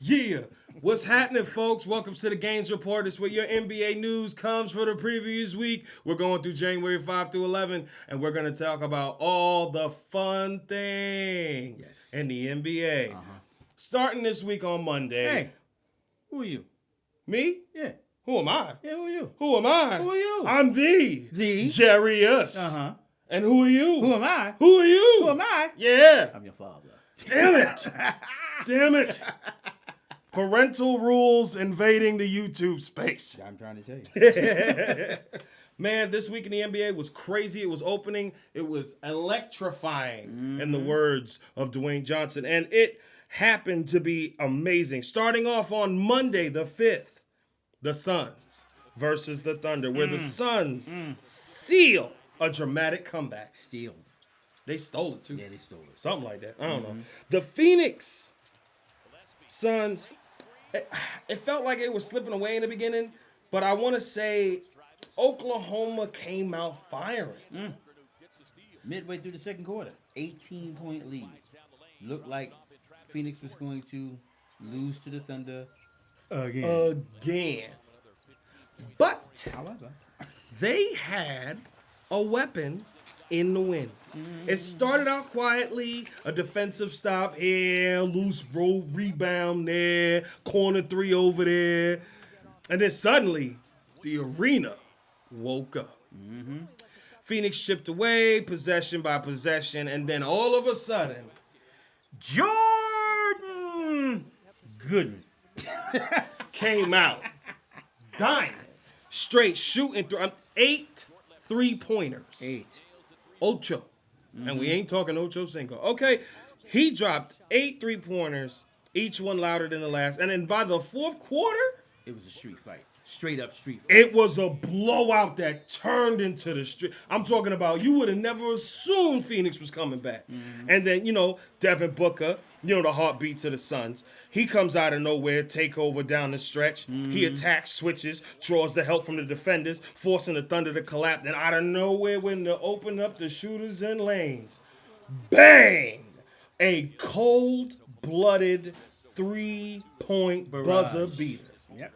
Yeah. What's happening, folks? Welcome to the Gains Report. It's where your NBA news comes for the previous week. We're going through January 5 through 11, and we're going to talk about all the fun things in the NBA. Starting this week on Monday. Hey, who are you? Me? Yeah. Who am I? Yeah, who are you? Who am I? Who are you? I'm the Jarius. Uh-huh. And who are you? Who am I? Who are you? Who am I? Yeah. I'm your father. Damn it. Damn it. Parental rules invading the YouTube space. I'm trying to tell you. Man, this week in the NBA was crazy. It was opening. It was electrifying, in the words of Dwayne Johnson. And it happened to be amazing. Starting off on Monday, the 5th, the Suns versus the Thunder, where the Suns seal a dramatic comeback. They stole it, too. Yeah, they stole it. Something like that. I don't know. The Phoenix Suns, it felt like it was slipping away in the beginning, but I want to say Oklahoma came out firing. Midway through the second quarter, 18-point lead. Looked like Phoenix was going to lose to the Thunder again. But However, they had a weapon in the win. It started out quietly, a defensive stop here, loose roll rebound there, corner three over there, and then suddenly the arena woke up. Phoenix chipped away, possession by possession, and then all of a sudden, Jordan Goodman came out, dying, straight shooting through 8 3-pointers. 8. Ocho. And we ain't talking Ocho Cinco. Okay, he dropped 8 3-pointers, each one louder than the last. And then by the fourth quarter, It was a street fight. Straight up street fight. it was a blowout that turned into the street. I'm talking about you would have never assumed Phoenix was coming back. And then, Devin Booker, the heartbeat to the Suns. He comes out of nowhere, take over down the stretch. He attacks, switches, draws the help from the defenders, forcing the Thunder to collapse. Then out of nowhere, when they open up the shooters and lanes, bang! A cold-blooded 3-point buzzer beater. Yep.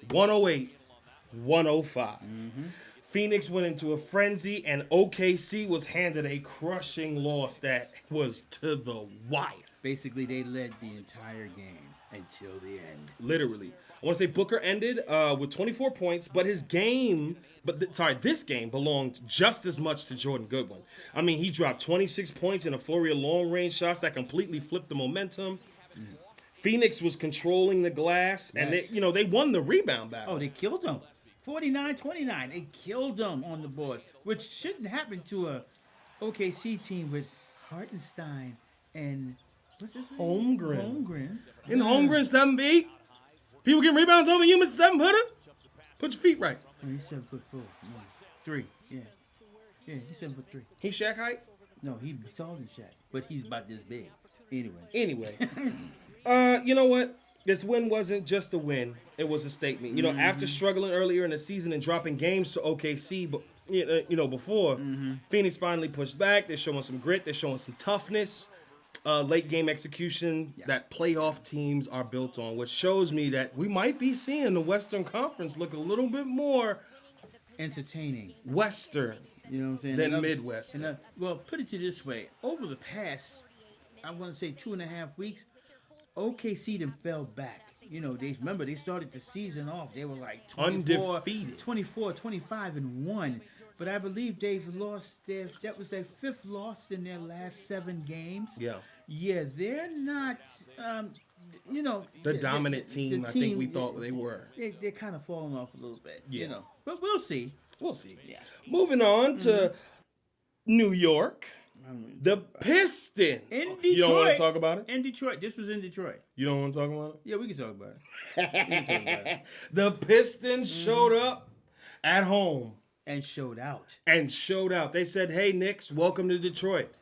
108-105. Phoenix went into a frenzy, and OKC was handed a crushing loss that was to the wire. Basically, they led the entire game until the end. Literally. I want to say Booker ended with 24 points, but this game belonged just as much to Jordan Goodwin. I mean, he dropped 26 points in a flurry of long-range shots that completely flipped the momentum. Phoenix was controlling the glass, and they won the rebound battle. Oh, they killed them. 49-29. They killed them on the boards, which shouldn't happen to a OKC team with Hartenstein and what's his name? Holmgren. In Holmgren, 7 feet. People getting rebounds over you, Mr. 7-footer. Put your feet right. Oh, he's 7'4". No, 3. Yeah. Yeah, he's 7'3". He's Shaq height? No, he's taller than Shaq, but he's about this big. Anyway. You know what? This win wasn't just a win. It was a statement. After struggling earlier in the season and dropping games to OKC, but before, Phoenix finally pushed back. They're showing some grit. They're showing some toughness. Late game execution that playoff teams are built on, which shows me that we might be seeing the Western Conference look a little bit more entertaining. Western. You know what I'm saying? Than Midwestern. Well, put it to this way. Over the past, I want to say 2.5 weeks, OKC them fell back. They started the season off. They were like 24, undefeated. 24, 25-1. But I believe they've lost that was their 5th loss in their last 7 games. Yeah. Yeah, they're not, the dominant team I think we thought they were. They're kind of falling off a little bit, But we'll see. We'll see. Yeah. Moving on to New York. The Pistons. In Detroit. You don't want to talk about it? In Detroit. This was in Detroit. You don't want to talk about it? Yeah, we can talk about it. The Pistons showed up at home. And showed out. They said, hey, Knicks, welcome to Detroit.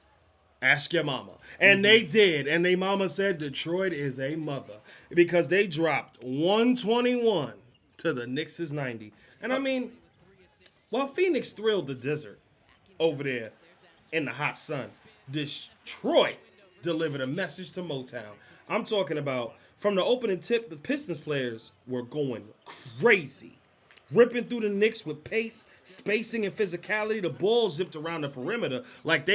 Ask your mama. And they did. And their mama said Detroit is a mother. Because they dropped 121 to the Knicks' 90. And I mean, while Phoenix thrilled the desert over there, in the hot sun. Detroit delivered a message to Motown. I'm talking about from the opening tip, the Pistons players were going crazy. Ripping through the Knicks with pace, spacing, and physicality. The ball zipped around the perimeter like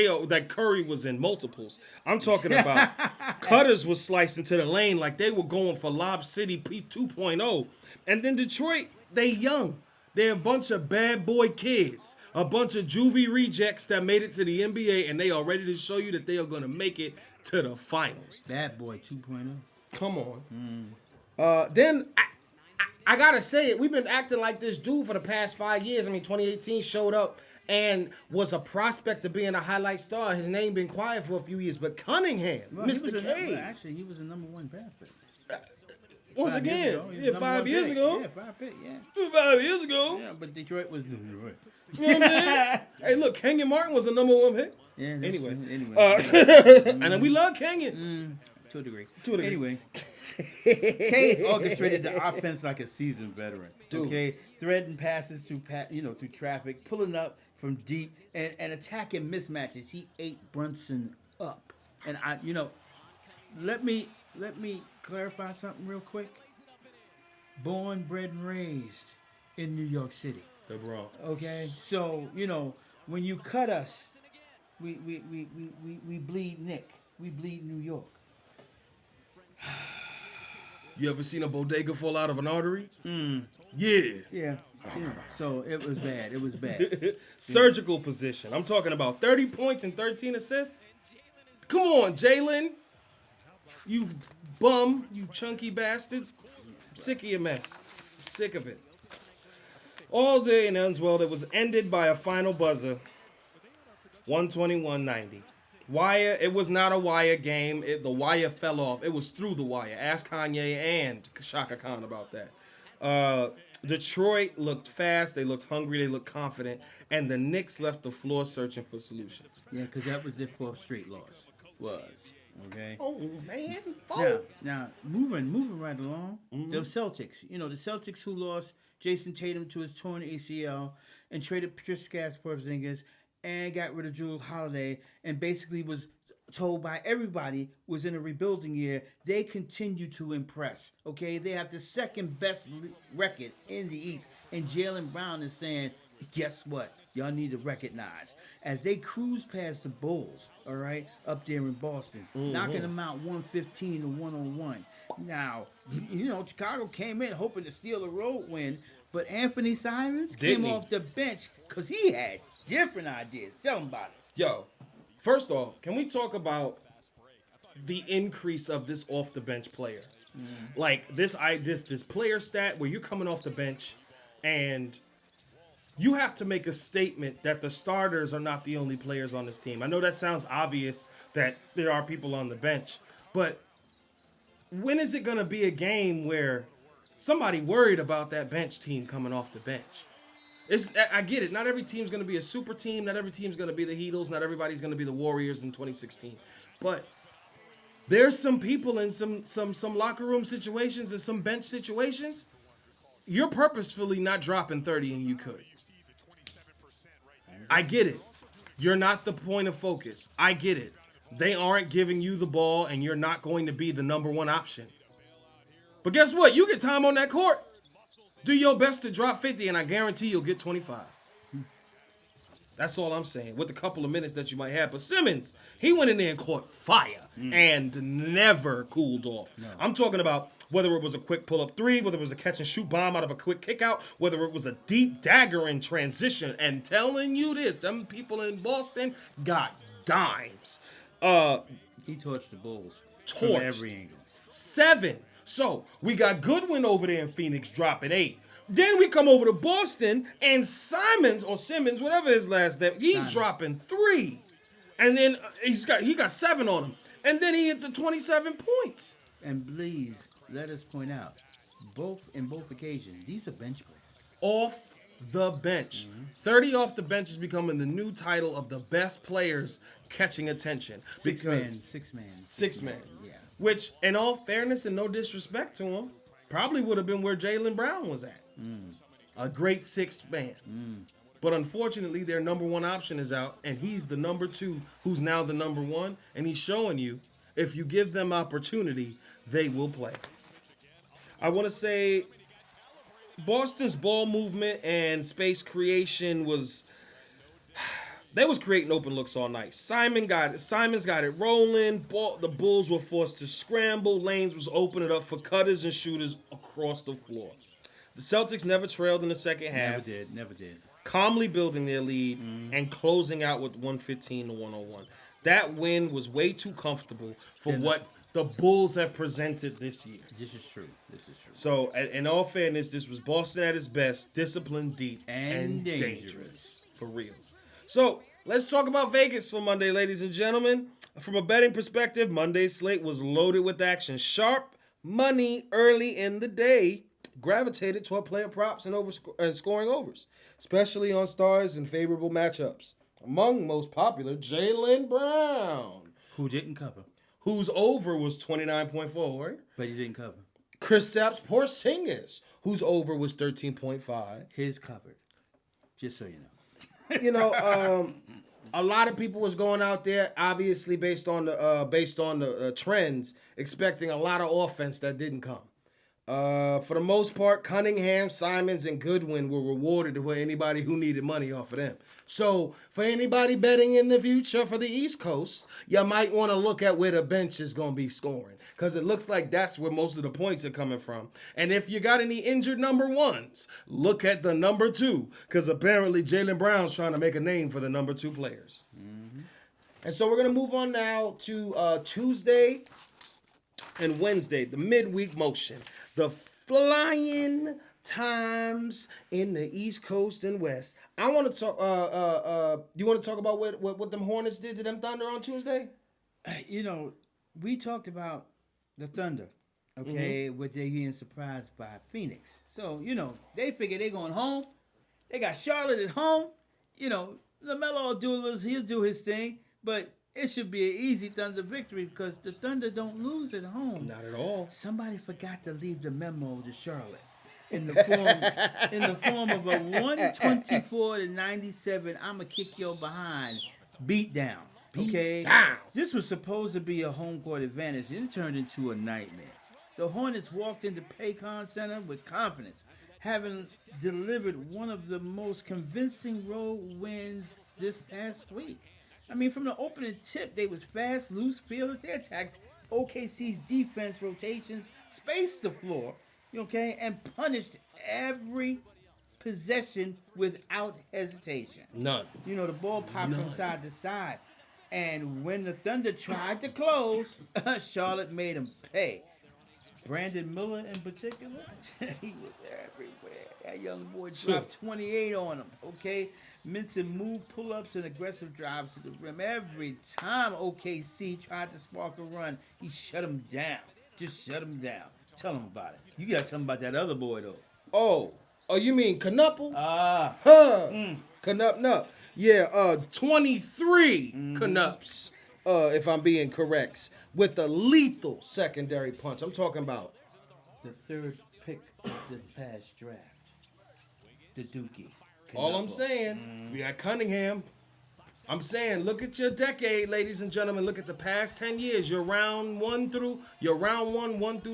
Curry was in multiples. I'm talking about cutters was slicing to the lane like they were going for Lob City P 2.0. And then Detroit, they young. They're a bunch of bad boy kids, a bunch of juvie rejects that made it to the NBA, and they are ready to show you that they are going to make it to the finals. Bad boy 2.0. Come on. Then I gotta say it. We've been acting like this dude for the past 5 years. I mean, 2018 showed up and was a prospect to being a highlight star. His name been quiet for a few years, but Cunningham, Well, Mr. K. Actually, he was the number 1 draft pick. Once 5 years again, ago, he was yeah, number 5 1 years pick. ago. Yeah, 5 pick, yeah. 5 years ago. Yeah, but Detroit was Detroit. You know what I'm saying? Hey, look, Kenyon Martin was the number 1 pick. Yeah. Anyway. Anyway. And then we love Kenyon. To a degree. To a degree. Anyway. K orchestrated the offense like a seasoned veteran. Dude. Okay, threading passes through traffic, pulling up from deep, and attacking mismatches. He ate Brunson up. And let me clarify something real quick. Born, bred, and raised in New York City. The Bronx. Okay, so when you cut us, we bleed Nick. We bleed New York. You ever seen a bodega fall out of an artery? Yeah. Yeah. So it was bad. It was bad. Surgical position. I'm talking about 30 points and 13 assists. Come on, Jalen. You bum. You chunky bastard. Sick of your mess. Sick of it. All day in Elmswell, it was ended by a final buzzer. 121-90. Wire, it was not a wire game. The wire fell off. It was through the wire. Ask Kanye and Shaka Khan about that. Detroit looked fast. They looked hungry. They looked confident. And the Knicks left the floor searching for solutions. Yeah, because that was their 4th straight loss. Okay. Oh man, Now moving right along. The Celtics. The Celtics who lost Jason Tatum to his torn ACL and traded Kristaps Porzingis and got rid of Jules Holiday and basically was told by everybody was in a rebuilding year. They continue to impress. Okay, they have the 2nd best record in the East, and Jaylen Brown is saying, guess what? Y'all need to recognize as they cruise past the Bulls, all right, up there in Boston, knocking them out 115 to 101. Now, Chicago came in hoping to steal a road win, but Anthony Simons came off the bench because he had different ideas. Tell him about it. Yo, first off, can we talk about the increase of this off the bench player? Like this player stat where you're coming off the bench and you have to make a statement that the starters are not the only players on this team. I know that sounds obvious that there are people on the bench, but when is it going to be a game where somebody worried about that bench team coming off the bench? I get it. Not every team's going to be a super team. Not every team's going to be the Heatles. Not everybody's going to be the Warriors in 2016. But there's some people in some locker room situations and some bench situations. You're purposefully not dropping 30 and you could. I get it. You're not the point of focus. I get it. They aren't giving you the ball and you're not going to be the number 1 option. But guess what? You get time on that court. Do your best to drop 50 and I guarantee you'll get 25. That's all I'm saying, with a couple of minutes that you might have. But Simmons, he went in there and caught fire and never cooled off. No. I'm talking about whether it was a quick pull-up 3, whether it was a catch-and-shoot bomb out of a quick kick-out, whether it was a deep dagger in transition. And telling you this, them people in Boston got dimes. He torched the Bulls from every angle. 7. So, we got Goodwin over there in Phoenix dropping 8. Then we come over to Boston, and Simmons, whatever his last name, he's dropping 3. And then he got 7 on him. And then he hit the 27 points. And please, let us point out, in both occasions, these are bench players. Off the bench. 30 off the bench is becoming the new title of the best players catching attention. Six man. Yeah. Which, in all fairness and no disrespect to him, probably would have been where Jaylen Brown was at. A great 6th man. But unfortunately, their number one option is out, and he's the number two, who's now the number one, and he's showing you if you give them opportunity, they will play. I want to say Boston's ball movement and space creation was. They was creating open looks all night. Simon's got it rolling. The Bulls were forced to scramble. Lanes was opening up for cutters and shooters across the floor. The Celtics never trailed in the second half. Never did. Calmly building their lead and closing out with 115 to 101. That win was way too comfortable for what the Bulls have presented this year. This is true. So, in all fairness, this was Boston at its best, disciplined, deep, and dangerous. For real. So, let's talk about Vegas for Monday, ladies and gentlemen. From a betting perspective, Monday's slate was loaded with action. Sharp money early in the day gravitated toward player props and scoring overs, especially on stars and favorable matchups. Among most popular, Jaylen Brown, who didn't cover, whose over was 29.4, right? But he didn't cover. Kristaps Porzingis, whose over was 13.5. His covered, just so you know. A lot of people was going out there, obviously based on the trends, expecting a lot of offense that didn't come. For the most part, Cunningham, Simons, and Goodwin were rewarded for anybody who needed money off of them. So for anybody betting in the future for the East Coast, you might want to look at where the bench is going to be scoring, because it looks like that's where most of the points are coming from. And if you got any injured number ones, look at the number two, because apparently Jaylen Brown's trying to make a name for the number two players. Mm-hmm. And so we're going to move on now to Tuesday and Wednesday, the midweek motion. The flying times in the East Coast and West. I want to talk. You want to talk about what them Hornets did to them Thunder on Tuesday? We talked about the Thunder, okay, with they being surprised by Phoenix. So they figure they're going home. They got Charlotte at home. LaMelo he'll do his thing, but it should be an easy Thunder victory because the Thunder don't lose at home. Not at all. Somebody forgot to leave the memo to Charlotte in the form of a 124-97. I'ma kick your behind beat down. Okay, this was supposed to be a home court advantage, and it turned into a nightmare. The Hornets walked into Paycon Center with confidence, having delivered one of the most convincing road wins this past week. I mean, from the opening tip, they was fast, loose, fearless. They attacked OKC's defense rotations, spaced the floor, okay, and punished every possession without hesitation. None. The ball popped from side to side. And when the Thunder tried to close, Charlotte made them pay. Brandon Miller in particular, he was everywhere. That young boy dropped 28 on him, okay? Mincing move pull-ups and aggressive drives to the rim. Every time OKC tried to spark a run, he shut him down. Just shut him down. Tell him about it. You got to tell him about that other boy, though. Oh, you mean Knuppel? Knupp. Yeah, 23 Knupps, if I'm being correct, with a lethal secondary punch. I'm talking about the third pick of this past draft, the Dookie. All I'm saying, we got Cunningham. I'm saying, look at your decade, ladies and gentlemen. Look at the past 10 years. Your round one through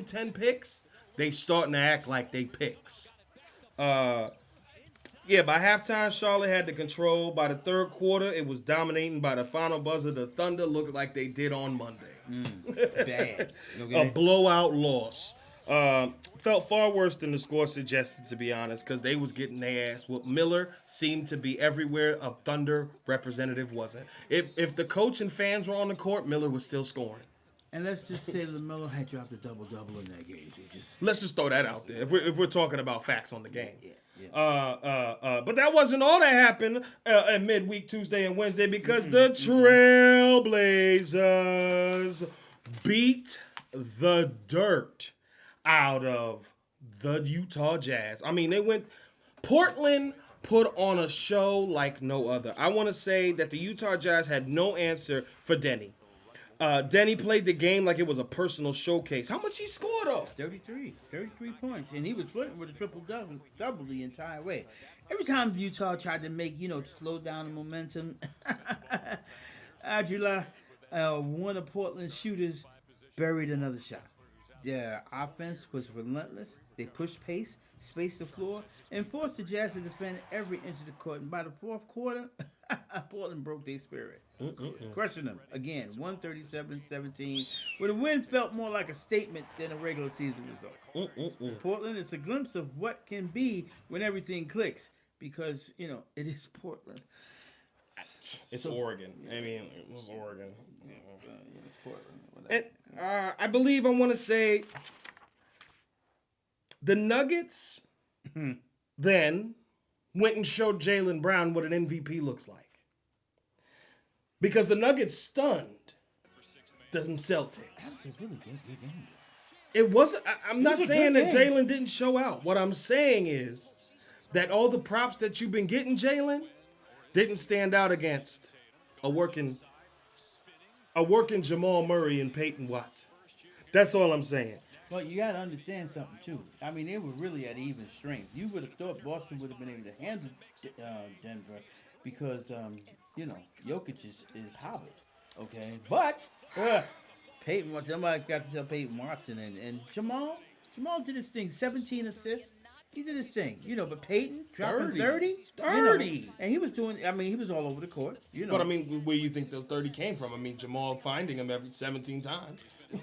10 picks, they starting to act like they picks. By halftime, Charlotte had the control. By the third quarter, it was dominating. By the final buzzer, the Thunder looked like they did on Monday. Bad. A blowout loss. Felt far worse than the score suggested, to be honest, because they was getting their ass whooped. Miller seemed to be everywhere a Thunder representative wasn't. If the coach and fans were on the court, Miller was still scoring. And let's just say LaMelo had dropped a double-double in that game. Let's just throw that out there if we're talking about facts on the game. Yeah. But that wasn't all that happened at midweek Tuesday and Wednesday, because the Trailblazers beat the dirt out of the Utah Jazz. I mean, Portland put on a show like no other. I want to say that the Utah Jazz had no answer for Denny. Denny played the game like it was a personal showcase. How much he scored though? 33 points, and he was flirting with a triple double the entire way. Every time Utah tried to make, slow down the momentum, Adjula, one of Portland's shooters, buried another shot. Their offense was relentless. They pushed pace, spaced the floor, and forced the Jazz to defend every inch of the court. And by the fourth quarter, Portland broke their spirit. Crushing them again, 137-17, where the win felt more like a statement than a regular season result. Portland is a glimpse of what can be when everything clicks, because it is Portland. It's Oregon. I mean, it was Oregon. It's Portland. And I believe I want to say the Nuggets then went and showed Jaylen Brown what an MVP looks like. Because the Nuggets stunned the Celtics. It wasn't. I'm not saying that Jaylen didn't show out. What I'm saying is that all the props that you've been getting, Jaylen, didn't stand out against a working Jamal Murray and Peyton Watson. That's all I'm saying. Well, you got to understand something, too. I mean, they were really at even strength. You would have thought Boston would have been able to handle Denver because, Jokic is hobbled, okay? But Peyton, somebody got to tell Peyton Watson and Jamal did his thing, 17 assists. He did his thing, but Peyton dropping 30. And he was he was all over the court, But, where do you think those 30 came from? Jamal finding him every 17 times. But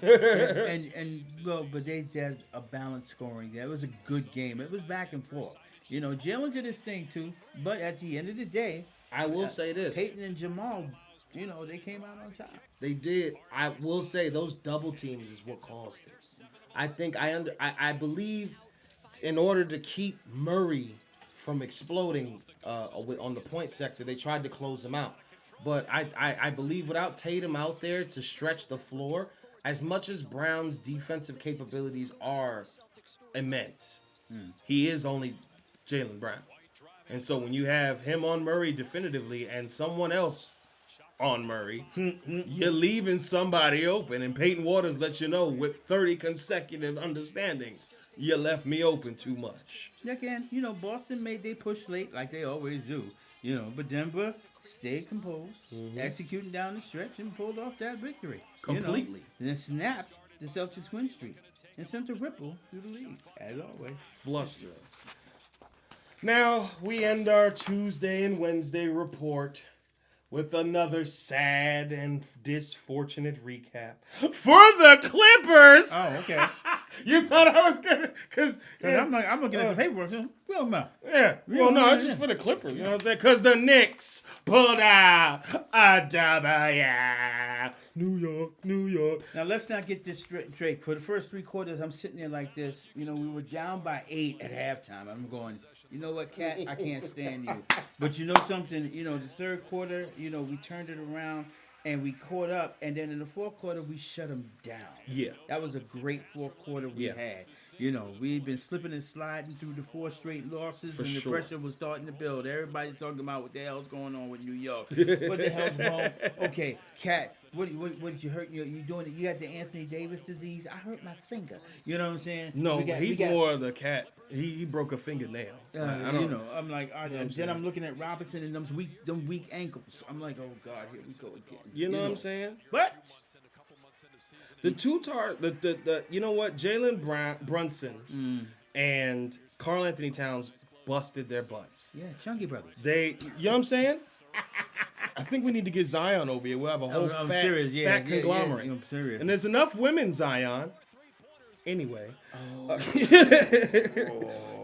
they had a balanced scoring. That was a good game. It was back and forth. Jalen did his thing too. But at the end of the day, I will say this: Peyton and Jamal, they came out on top. They did. I will say those double teams is what caused it. I believe in order to keep Murray from exploding on the point sector, they tried to close him out. But I believe without Tatum out there to stretch the floor, as much as Brown's defensive capabilities are immense, he is only Jaylen Brown. And so when you have him on Murray definitively and someone else on Murray, you're leaving somebody open. And Peyton Waters lets you know with 30 consecutive understandings, you left me open too much. Again, Boston made they push late like they always do. But Denver stayed composed, executing down the stretch, and pulled off that victory. Completely. And then snapped the Celtics win streak and sent a ripple through the league, as always. Fluster. Now, we end our Tuesday and Wednesday report with another sad and disfortunate recap for the Clippers. Oh, okay. You thought I was gonna, because I'm looking at the paperwork. Well, no. Yeah. Well, no, it's just for the Clippers. You know what I'm saying? Because the Knicks pulled out a W. New York. Now, let's not get this straight. For the first three quarters, I'm sitting there like this. We were down by 8 at halftime. I'm going, you know what, Cat? I can't stand you. But you know something? The third quarter, we turned it around. And we caught up, and then in the fourth quarter, we shut them down. Yeah. That was a great fourth quarter we had. We'd been slipping and sliding through the 4 straight losses, and the pressure was starting to build. Everybody's talking about what the hell's going on with New York. What the hell's wrong? Okay, Cat, what did you hurt? You doing it? You got the Anthony Davis disease? I hurt my finger. You know what I'm saying? No, he's more of the Cat. He broke a fingernail. I'm like, then I'm looking at Robinson and them weak ankles. I'm like, oh God, here we go again. You know what I'm saying? But the you know what? Jalen Brunson and Karl Anthony Towns busted their butts. Yeah, Chunky Brothers. You know what I'm saying? I think we need to get Zion over here. We'll have a whole fat conglomerate. I'm serious. And there's enough women, Zion. Anyway,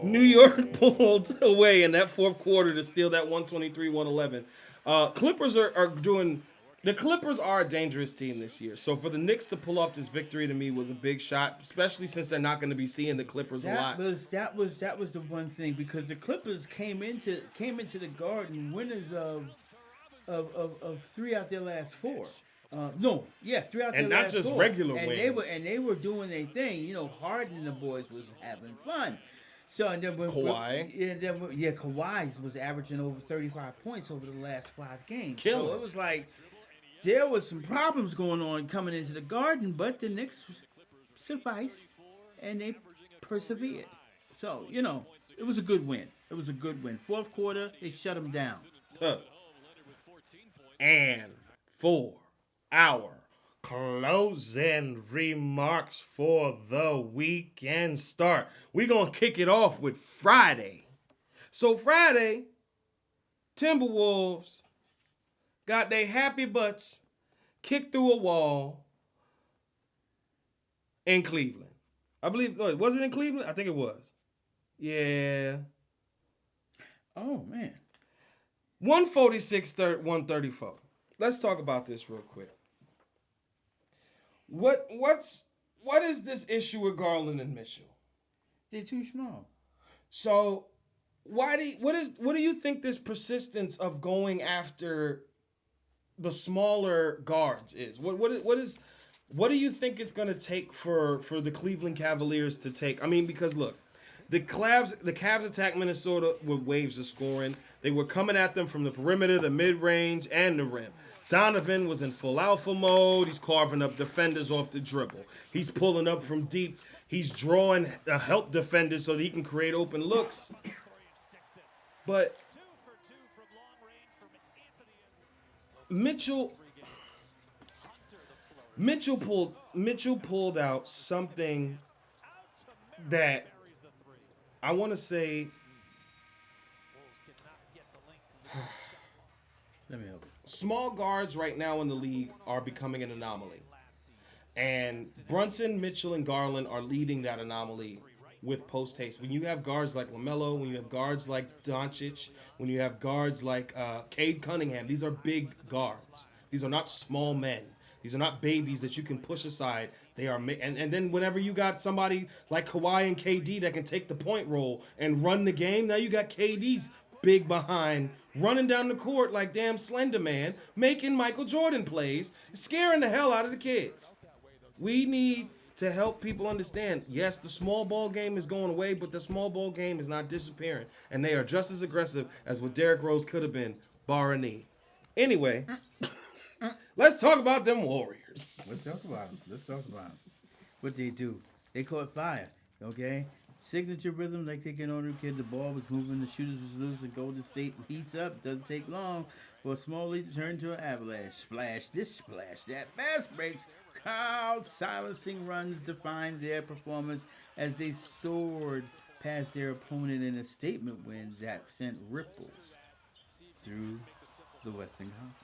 New York pulled away in that fourth quarter to steal that 123-111. Clippers are doing. The Clippers are a dangerous team this year. So for the Knicks to pull off this victory to me was a big shot, especially since they're not going to be seeing the Clippers a lot. That was the one thing, because the Clippers came into the Garden winners of 3 out their last 4. 3 out their last 4. And not just regular wins. They were doing their thing. Harden and the boys was having fun. So and then Kawhi. Kawhi was averaging over 35 points over the last 5 games. Killing. So it was like, there was some problems going on coming into the Garden, but the Knicks sufficed and they persevered. So, it was a good win. It was a good win. Fourth quarter, they shut them down. And for our closing remarks for the weekend start, we're going to kick it off with Friday. So Friday, Timberwolves got their happy butts kicked through a wall in Cleveland. I believe, was it in Cleveland? I think it was. Yeah. Oh, man. 146-134. Let's talk about this real quick. What is this issue with Garland and Mitchell? They're too small. So what do you think this persistence of going after the smaller guards is? What do you think it's going to take for the Cleveland Cavaliers to take? I mean, because look, the Cavs attacked Minnesota with waves of scoring. They were coming at them from the perimeter, the mid-range, and the rim. Donovan was in full alpha mode. He's carving up defenders off the dribble. He's pulling up from deep. He's drawing a help defender so that he can create open looks. But Mitchell pulled out something that I want to say. Let me help you. Small guards right now in the league are becoming an anomaly. And Brunson, Mitchell, and Garland are leading that anomaly with post haste. When you have guards like LaMelo, when you have guards like Doncic, when you have guards like Cade Cunningham, these are big guards. These are not small men. These are not babies that you can push aside. They are, and then whenever you got somebody like Kawhi and KD that can take the point role and run the game, now you got KD's big behind, running down the court like damn Slender Man, making Michael Jordan plays, scaring the hell out of the kids. We need to help people understand, yes, the small ball game is going away, but the small ball game is not disappearing. And they are just as aggressive as what Derrick Rose could have been, bar a knee. Anyway, let's talk about them Warriors. Let's talk about them. What they do. They caught fire, okay? Signature rhythm like they can order kid. The ball was moving, the shooters was loose, and Golden State heats up. Doesn't take long for a small lead to turn into an avalanche. Splash this, splash that. Fast breaks, crowd silencing runs defined their performance as they soared past their opponent in a statement win that sent ripples through the Western Conference.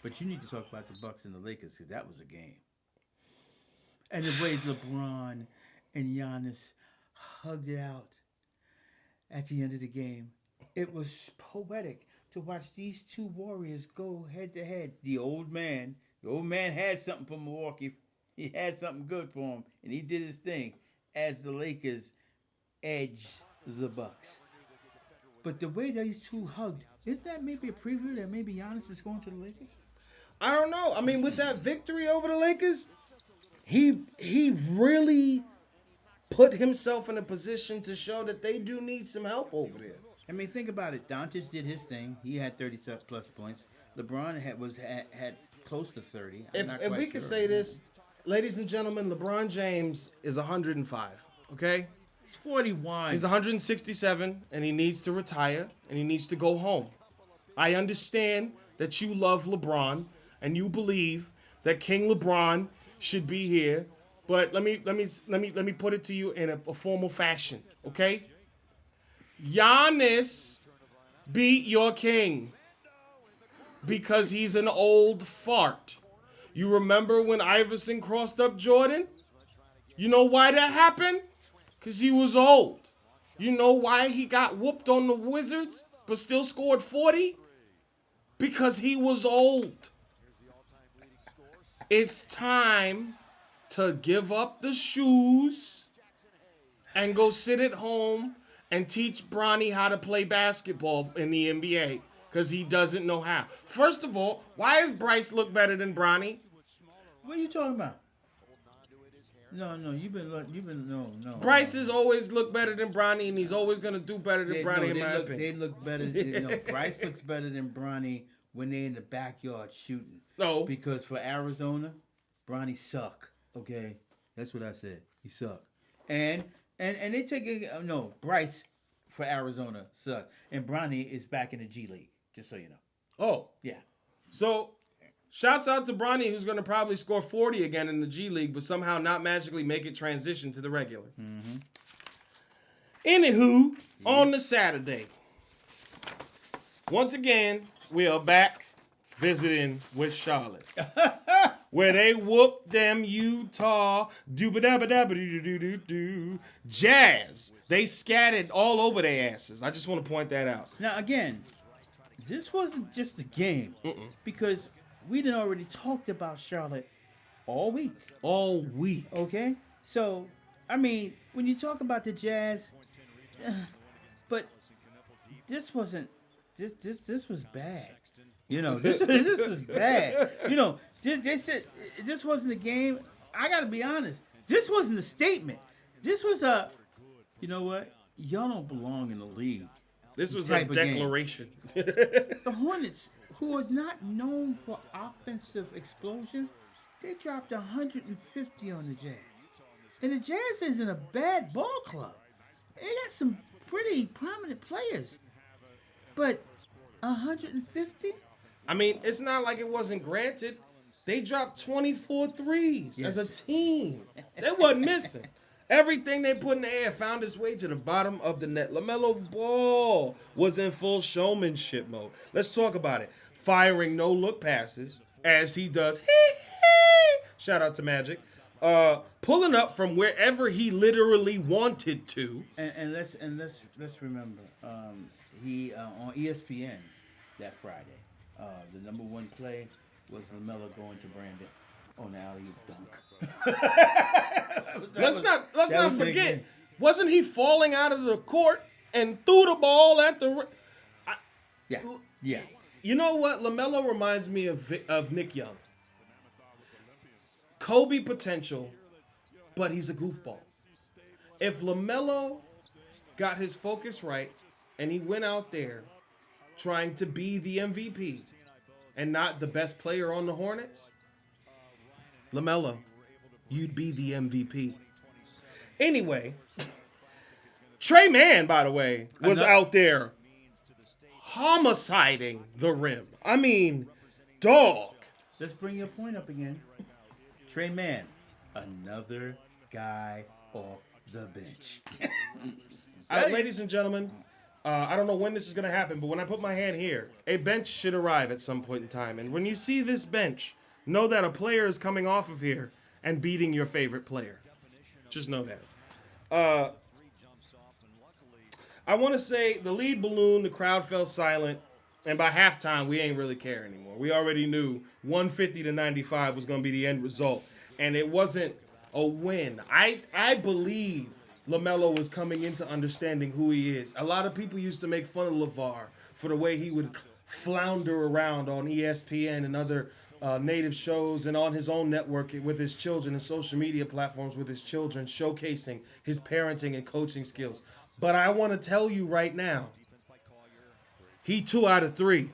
But you need to talk about the Bucks and the Lakers because that was a game. And the way LeBron and Giannis hugged it out at the end of the game. It was poetic to watch these two Warriors go head to head. The old man had something for Milwaukee. He had something good for him, and he did his thing as the Lakers edged the Bucks. But the way these two hugged, isn't that maybe a preview that maybe Giannis is going to the Lakers? I don't know. I mean, with that victory over the Lakers, he really put himself in a position to show that they do need some help over there. I mean, think about it. Doncic did his thing. He had 30-plus points. LeBron had close to 30. If we could say this, ladies and gentlemen, LeBron James is 105, okay? He's 41. He's 167, and he needs to retire, and he needs to go home. I understand that you love LeBron, and you believe that King LeBron should be here, but let me put it to you in a formal fashion, okay? Giannis beat your king because he's an old fart. You remember when Iverson crossed up Jordan? You know why that happened? Because he was old. You know why he got whooped on the Wizards but still scored 40? Because he was old. It's time to give up the shoes and go sit at home and teach Bronny how to play basketball in the NBA because he doesn't know how. First of all, why does Bryce look better than Bronny? What are you talking about? No, no. Bryce has always looked better than Bronny, and he's always going to do better than Bronny, in my opinion. They look better. Bryce looks better than Bronny when they're in the backyard shooting. No. Because for Arizona, Bronny suck. Okay? That's what I said. He suck. And they take it. No, Bryce for Arizona suck. And Bronny is back in the G League, just so you know. Oh. Yeah. So, shouts out to Bronny, who's going to probably score 40 again in the G League, but somehow not magically make it transition to the regular. Mm-hmm. Anywho, on the Saturday, once again, we are back visiting with Charlotte, where they whooped them Utah doo-ba-da-ba-da-ba-doo-doo-doo-doo Jazz. They scattered all over their asses. I just want to point that out. Now, again, this wasn't just a game because we done already talked about Charlotte all week. All week. Okay? So, I mean, when you talk about the Jazz, but this wasn't, this was bad. You know, this was bad. You know, this wasn't a game. I got to be honest. This wasn't a statement. This was a, you know what? Y'all don't belong in the league. This was a declaration. The Hornets, who is not known for offensive explosions, they dropped 150 on the Jazz. And the Jazz isn't a bad ball club. They got some pretty prominent players. But 150? I mean, it's not like it wasn't granted. They dropped 24 threes as a team. They wasn't missing. Everything they put in the air found its way to the bottom of the net. LaMelo Ball was in full showmanship mode. Let's talk about it. Firing no-look passes, as he does. Shout out to Magic. Pulling up from wherever he literally wanted to. And let's remember, he on ESPN that Friday, the number one play was LaMelo going to Brandon on the alley-oop dunk. Let's not forget. Wasn't he falling out of the court and threw the ball at the? Yeah. You know what? LaMelo reminds me of Nick Young. Kobe potential, but he's a goofball. If LaMelo got his focus right and he went out there trying to be the MVP and not the best player on the Hornets, LaMelo, you'd be the MVP. Anyway, Trey Mann, by the way, was out there homiciding the rim. I mean, dog. Let's bring your point up again. Trey Mann, another guy off the bench. Ladies and gentlemen, I don't know when this is going to happen, but when I put my hand here, a bench should arrive at some point in time. And when you see this bench, know that a player is coming off of here and beating your favorite player. Just know that. I want to say the lead balloon, the crowd fell silent, and by halftime, we ain't really care anymore. We already knew 150-95 was going to be the end result, and it wasn't a win. I believe LaMelo was coming into understanding who he is. A lot of people used to make fun of LeVar for the way he would flounder around on ESPN and other native shows and on his own network with his children and social media platforms with his children, showcasing his parenting and coaching skills. But I want to tell you right now, he 2 out of 3.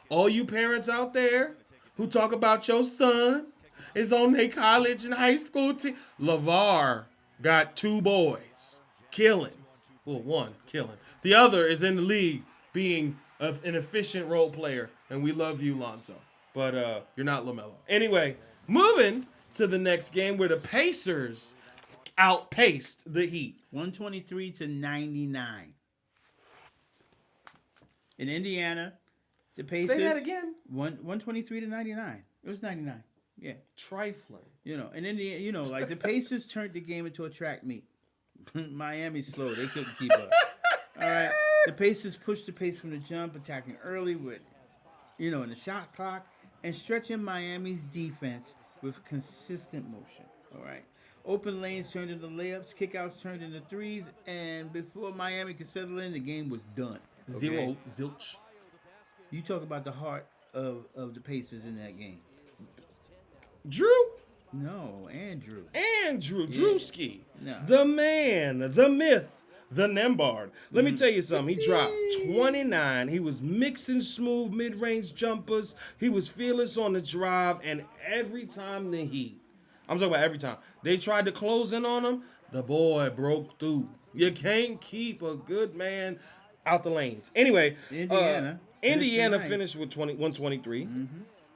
All you parents out there who talk about your son is on their college and high school team, LeVar got 2 boys killing. Well, 1 killing. The other is in the league being an efficient role player, and we love you, Lonzo. But you're not LaMelo. Anyway, moving to the next game where the Pacers outpaced the Heat. 123-99. In Indiana, the Pacers. Say that again. 123-99. It was 99. Yeah. Trifling. You know, in Indiana, you know, like the Pacers turned the game into a track meet. Miami's slow. They couldn't keep up. All right. The Pacers pushed the pace from the jump, attacking early with, in the shot clock, and stretching Miami's defense with consistent motion. All right. Open lanes turned into layups, kickouts turned into threes, and before Miami could settle in, the game was done. Okay? 0 zilch. You talk about the heart of the Pacers in that game. Drew? No, Andrew. Andrew Yeah. Drewski. No. The man, the myth, the Nembard. Let me tell you something. He dropped 29. He was mixing smooth mid-range jumpers. He was fearless on the drive. And every time the Heat, I'm talking about every time, they tried to close in on him, the boy broke through. You can't keep a good man out the lanes. Anyway, Indiana finished with 123.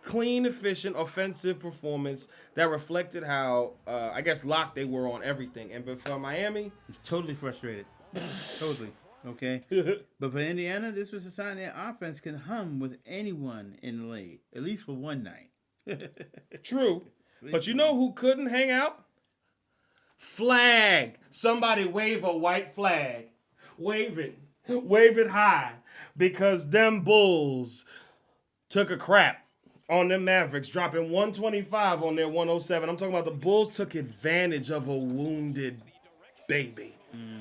Clean, efficient, offensive performance that reflected how, I guess, locked they were on everything. And but for Miami, totally frustrated. Totally. Okay. But for Indiana, this was a sign that offense can hum with anyone in the league, at least for one night. True. But you know who couldn't hang out? Flag. Somebody wave a white flag. Wave it. Wave it high. Because them Bulls took a crap on them Mavericks, dropping 125 on their 107. I'm talking about the Bulls took advantage of a wounded baby.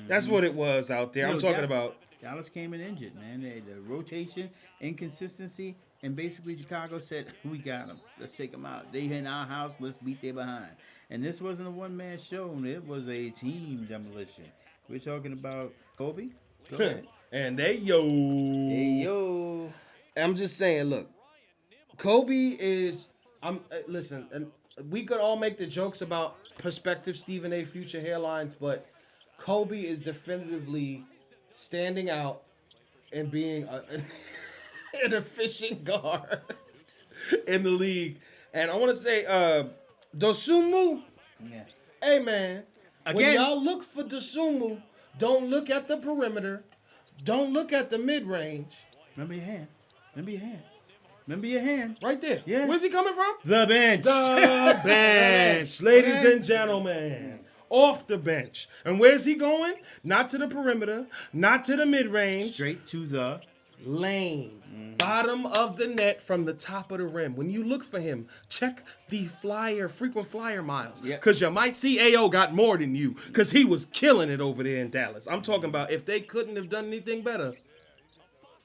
That's what it was out there. I'm talking about. Dallas came in injured, man. The rotation, inconsistency, and basically Chicago said, we got them. Let's take them out. They in our house. Let's beat their behind. And this wasn't a one-man show. It was a team demolition. We're talking about Kobe. Go ahead. And they yo. I'm just saying, look. Kobe is, listen, and we could all make the jokes about prospective Stephen A. future hairlines, but Kobe is definitively standing out and being an efficient guard in the league. And I want to say, Dosunmu, hey man, when y'all look for Dosunmu, don't look at the perimeter, don't look at the mid-range. Remember your hand. Remember your hand. Right there. Yeah. Where's he coming from? The bench. The bench. Ladies and gentlemen. Off the bench. And where's he going? Not to the perimeter. Not to the mid-range. Straight to the lane. Bottom of the net from the top of the rim. When you look for him, check the frequent flyer miles. Because you might see A.O. got more than you. Because he was killing it over there in Dallas. I'm talking about if they couldn't have done anything better,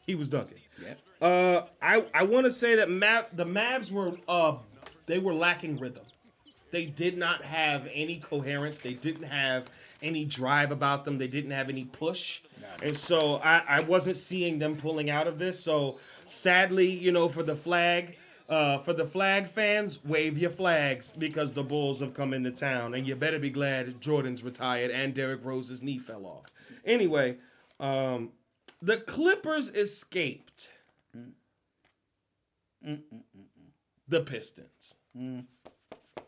he was dunking. Yep. I want to say that the Mavs were lacking rhythm. They did not have any coherence. They didn't have any drive about them. They didn't have any push. And so I wasn't seeing them pulling out of this. So sadly, for the flag fans, wave your flags because the Bulls have come into town. And you better be glad Jordan's retired and Derrick Rose's knee fell off. Anyway, the Clippers escaped the Pistons.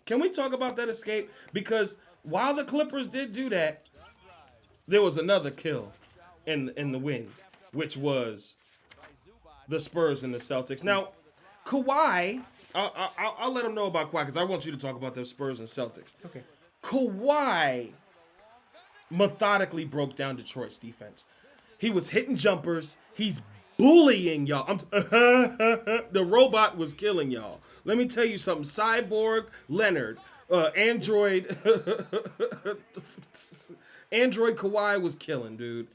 Can we talk about that escape? Because while the Clippers did do that, there was another kill in the win, which was the Spurs and the Celtics. Now, Kawhi, I'll let him know about Kawhi because I want you to talk about the Spurs and Celtics. Okay. Kawhi methodically broke down Detroit's defense. He was hitting jumpers. He's bullying y'all. The robot was killing y'all. Let me tell you something. Cyborg Leonard, Android Kawhi was killing, dude.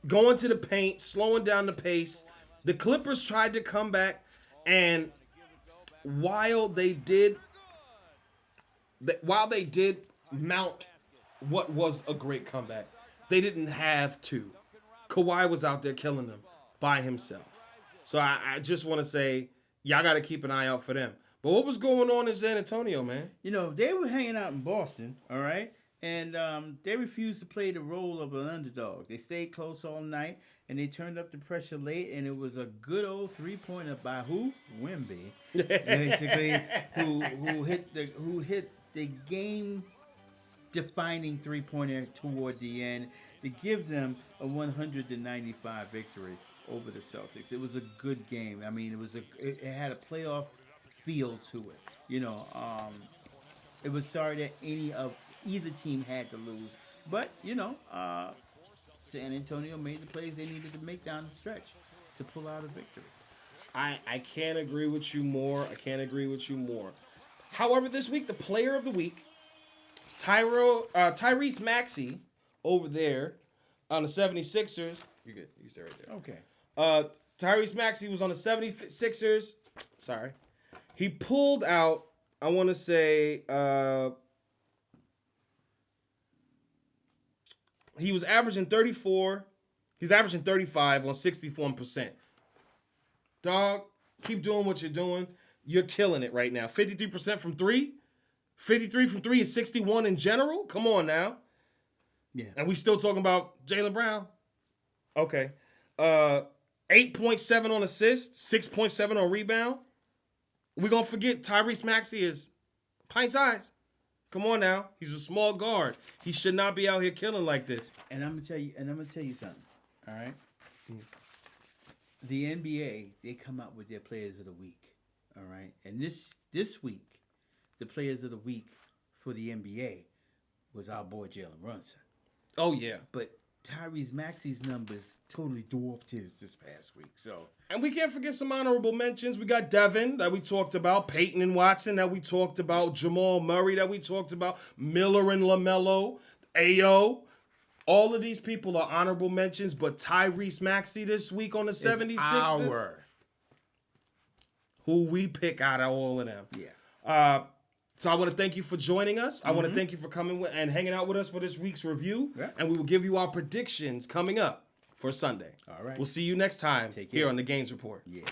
Going to the paint, slowing down the pace. The Clippers tried to come back, and while they did mount what was a great comeback, they didn't have to. Kawhi was out there killing them by himself. So I just want to say, y'all got to keep an eye out for them. But what was going on in San Antonio, man? They were hanging out in Boston, all right? And they refused to play the role of an underdog. They stayed close all night, and they turned up the pressure late, and it was a good old three-pointer by who? Wemby, basically, who hit the game-defining three-pointer toward the end to give them a 195 victory over the Celtics. It was a good game. I mean, it had a playoff feel to it. It was sorry that either team had to lose, but San Antonio made the plays they needed to make down the stretch to pull out a victory. I can't agree with you more. However, this week the player of the week, Tyrese Maxey over there on the 76ers. You're good. You stay right there. Okay. Tyrese Maxey was on the 76ers. Sorry. He pulled out, I want to say, he was averaging 34. He's averaging 35 on 61%. Dog, keep doing what you're doing. You're killing it right now. 53% from 3. 53 from 3 and 61 in general? Come on now. Yeah. And we still talking about Jaylen Brown? Okay. 8.7 on assists, 6.7 on rebound. We're going to forget Tyrese Maxey is pint size. Come on now. He's a small guard. He should not be out here killing like this. And I'm gonna tell you something. All right. The NBA, they come out with their players of the week. All right. And this week, the players of the week for the NBA was our boy Jalen Brunson. Oh, yeah. But Tyrese Maxey's numbers totally dwarfed his this past week. So, and we can't forget some honorable mentions. We got Devin that we talked about, Peyton and Watson that we talked about, Jamal Murray that we talked about, Miller and LaMelo, Ayo. All of these people are honorable mentions, but Tyrese Maxey this week on the 76ers, who we pick out of all of them. yeah. So I want to thank you for joining us. I want to thank you for coming and hanging out with us for this week's review. Yeah. And we will give you our predictions coming up for Sunday. All right. We'll see you next time Take care. here on the Gains Report. Yeah.